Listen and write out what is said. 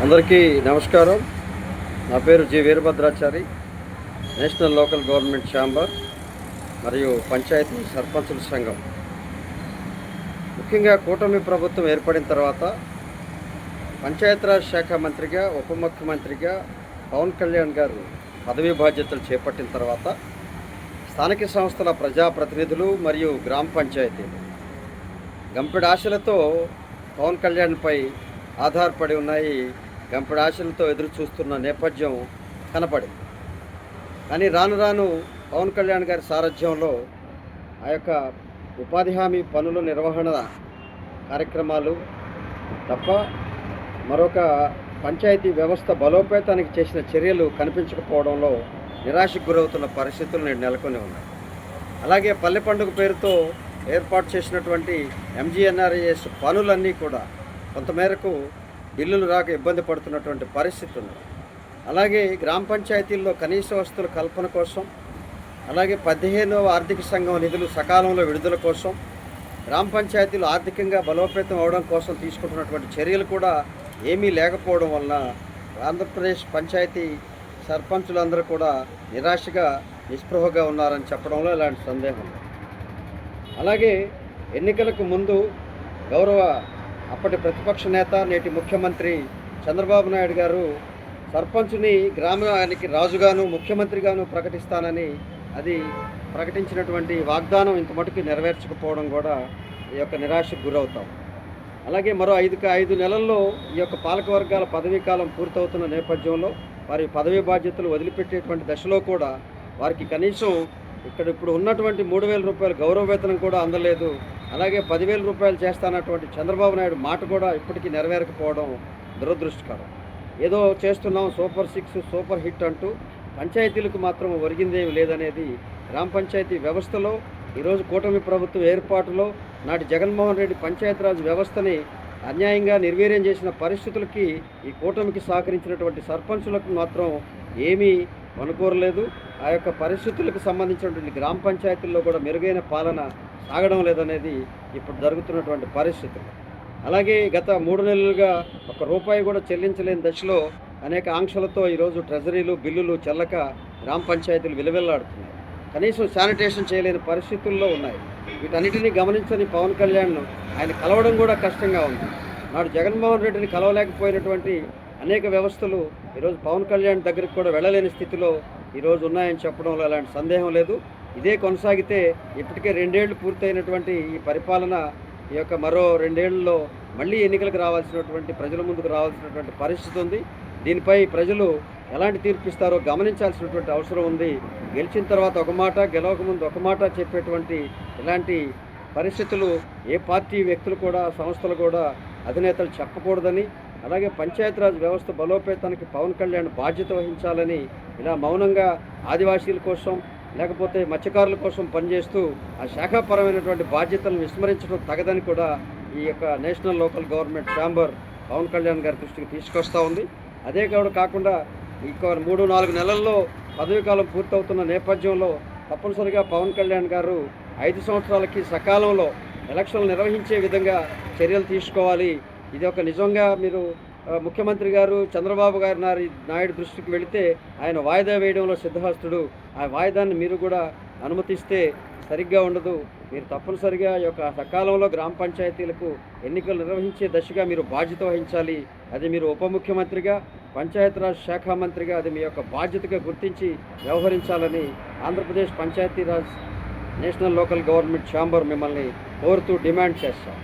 అందరికీ నమస్కారం. నా పేరు G Veerabhadrachari. National local government chamber మరియు పంచాయతీ సర్పంచుల సంఘం. ముఖ్యంగా కూటమి ప్రభుత్వం ఏర్పడిన తర్వాత పంచాయతీరాజ్ శాఖ మంత్రిగా, ఉప ముఖ్యమంత్రిగా పవన్ కళ్యాణ్ గారు పదవీ బాధ్యతలు చేపట్టిన తర్వాత స్థానిక సంస్థల ప్రజాప్రతినిధులు మరియు గ్రామ పంచాయతీలు గంపెడు ఆశలతో పవన్ కళ్యాణ్పై ఆధారపడి ఉన్నాయి. గంపెడు ఆశలతో ఎదురు చూస్తున్న నేపథ్యం కనపడింది. కానీ రాను రాను పవన్ కళ్యాణ్ గారి సారథ్యంలో ఆ యొక్క ఉపాధి హామీ పనుల నిర్వహణ కార్యక్రమాలు తప్ప మరొక పంచాయతీ వ్యవస్థ బలోపేతానికి చేసిన చర్యలు కనిపించకపోవడంలో నిరాశకు గురవుతున్న పరిస్థితులు నేడు నెలకొని ఉన్నాయి. అలాగే పల్లె పండుగ పేరుతో ఏర్పాటు చేసినటువంటి ఎంజీఎన్ఆర్ఈఎస్ పనులన్నీ కూడా కొంతమేరకు బిల్లులు రాక ఇబ్బంది పడుతున్నటువంటి పరిస్థితి ఉంది. అలాగే గ్రామ పంచాయతీల్లో కనీస వసతుల కల్పన కోసం, అలాగే 15వ ఆర్థిక సంఘం నిధులు సకాలంలో విడుదల కోసం, గ్రామ పంచాయతీలు ఆర్థికంగా బలోపేతం అవడం కోసం తీసుకుంటున్నటువంటి చర్యలు కూడా ఏమీ లేకపోవడం వలన ఆంధ్రప్రదేశ్ పంచాయతీ సర్పంచులందరూ కూడా నిరాశగా నిస్పృహగా ఉన్నారని చెప్పడంలో ఎలాంటి సందేహం లేదు. అలాగే ఎన్నికలకు ముందు గౌరవ అప్పటి ప్రతిపక్ష నేత, నేటి ముఖ్యమంత్రి చంద్రబాబు నాయుడు గారు సర్పంచ్ని గ్రామానికి రాజుగాను, ముఖ్యమంత్రిగాను ప్రకటిస్తానని అది ప్రకటించినటువంటి వాగ్దానం ఇంత మటుకు నెరవేర్చకపోవడం కూడా ఈ యొక్క నిరాశకు గురవుతాం. అలాగే మరో 5 నెలల్లో ఈ యొక్క పాలకవర్గాల పదవీ కాలం పూర్తవుతున్న నేపథ్యంలో వారి పదవీ బాధ్యతలు వదిలిపెట్టేటువంటి దశలో కూడా వారికి కనీసం ఇప్పుడు ఉన్నటువంటి 3,000 రూపాయల గౌరవ వేతనం కూడా అందలేదు. అలాగే 10,000 రూపాయలు చేస్తానటువంటి చంద్రబాబు నాయుడు మాట కూడా ఇప్పటికీ నెరవేరకపోవడం దురదృష్టకరం. ఏదో చేస్తున్నాం, సూపర్ 6, సూపర్ హిట్ అంటూ పంచాయతీలకు మాత్రం ఒరిగిందేమి లేదనేది గ్రామ పంచాయతీ వ్యవస్థలో ఈరోజు కూటమి ప్రభుత్వం ఏర్పాటులో నాటి జగన్మోహన్ రెడ్డి పంచాయతీరాజ్ వ్యవస్థని అన్యాయంగా నిర్వీర్యం చేసిన పరిస్థితులకి ఈ కూటమికి సహకరించినటువంటి సర్పంచులకు మాత్రం ఏమీ అనుకోరలేదు. ఆ యొక్క పరిస్థితులకు సంబంధించినటువంటి గ్రామ పంచాయతీల్లో కూడా మెరుగైన పాలన సాగడం లేదనేది ఇప్పుడు జరుగుతున్నటువంటి పరిస్థితులు. అలాగే గత 3 నెలలుగా ₹1 కూడా చెల్లించలేని దశలో అనేక ఆంక్షలతో ఈరోజు ట్రెజరీలు, బిల్లులు చెల్లక గ్రామ పంచాయతీలు విలువెల్లాడుతున్నాయి. కనీసం శానిటేషన్ చేయలేని పరిస్థితుల్లో ఉన్నాయి. వీటన్నిటినీ గమనించని పవన్ కళ్యాణ్ ఆయన కలవడం కూడా కష్టంగా ఉంది. నాడు జగన్మోహన్ రెడ్డిని కలవలేకపోయినటువంటి అనేక వ్యవస్థలు ఈరోజు పవన్ కళ్యాణ్ దగ్గరికి కూడా వెళ్ళలేని స్థితిలో ఈరోజు ఉన్నాయని చెప్పడంలో ఎలాంటి సందేహం లేదు. ఇదే కొనసాగితే ఇప్పటికే 2 ఏళ్ళు పూర్తయినటువంటి ఈ పరిపాలన ఈ యొక్క మరో 2 ఏళ్లలో మళ్ళీ ఎన్నికలకు రావాల్సినటువంటి, ప్రజల ముందుకు రావాల్సినటువంటి పరిస్థితి ఉంది. దీనిపై ప్రజలు ఎలాంటి తీర్పు ఇస్తారో గమనించాల్సినటువంటి అవసరం ఉంది. గెలిచిన తర్వాత ఒక మాట, గెలవక ముందు ఒక మాట చెప్పేటువంటి ఇలాంటి పరిస్థితులు ఏ పార్టీ వ్యక్తులు కూడా, సంస్థలు కూడా అధినేతలు చెప్పకూడదని, అలాగే పంచాయతీరాజ్ వ్యవస్థ బలోపేతానికి పవన్ కళ్యాణ్ బాధ్యత వహించాలని ఇలా మౌనంగా ఆదివాసీల కోసం లేకపోతే మత్స్యకారుల కోసం పనిచేస్తూ ఆ శాఖాపరమైనటువంటి బాధ్యతలను విస్మరించడం తగదని కూడా ఈ యొక్క national local government chamber Pawan Kalyan గారి దృష్టికి తీసుకొస్తూ ఉంది. అదే కాకుండా ఇంకో 3-4 నెలల్లో పదవీకాలం పూర్తవుతున్న నేపథ్యంలో తప్పనిసరిగా పవన్ కళ్యాణ్ గారు 5 సంవత్సరాలకి సకాలంలో ఎలక్షన్లు నిర్వహించే విధంగా చర్యలు తీసుకోవాలి. ఇది ఒక నిజంగా మీరు ముఖ్యమంత్రి గారు చంద్రబాబు గారి నాయుడు దృష్టికి వెళితే ఆయన వాయిదా వేయడంలో సిద్ధహస్తుడు. ఆ వాయిదాన్ని మీరు కూడా అనుమతిస్తే సరిగ్గా ఉండదు. మీరు తప్పనిసరిగా ఈ యొక్క సకాలంలో గ్రామ పంచాయతీలకు ఎన్నికలు నిర్వహించే దశగా మీరు బాధ్యత వహించాలి. అది మీరు ఉప ముఖ్యమంత్రిగా, పంచాయతీరాజ్ శాఖ మంత్రిగా అది మీ యొక్క బాధ్యతగా గుర్తించి వ్యవహరించాలని Andhra Pradesh Panchayati Raj national local government chamber మిమ్మల్ని కోరుతూ డిమాండ్ చేస్తాం.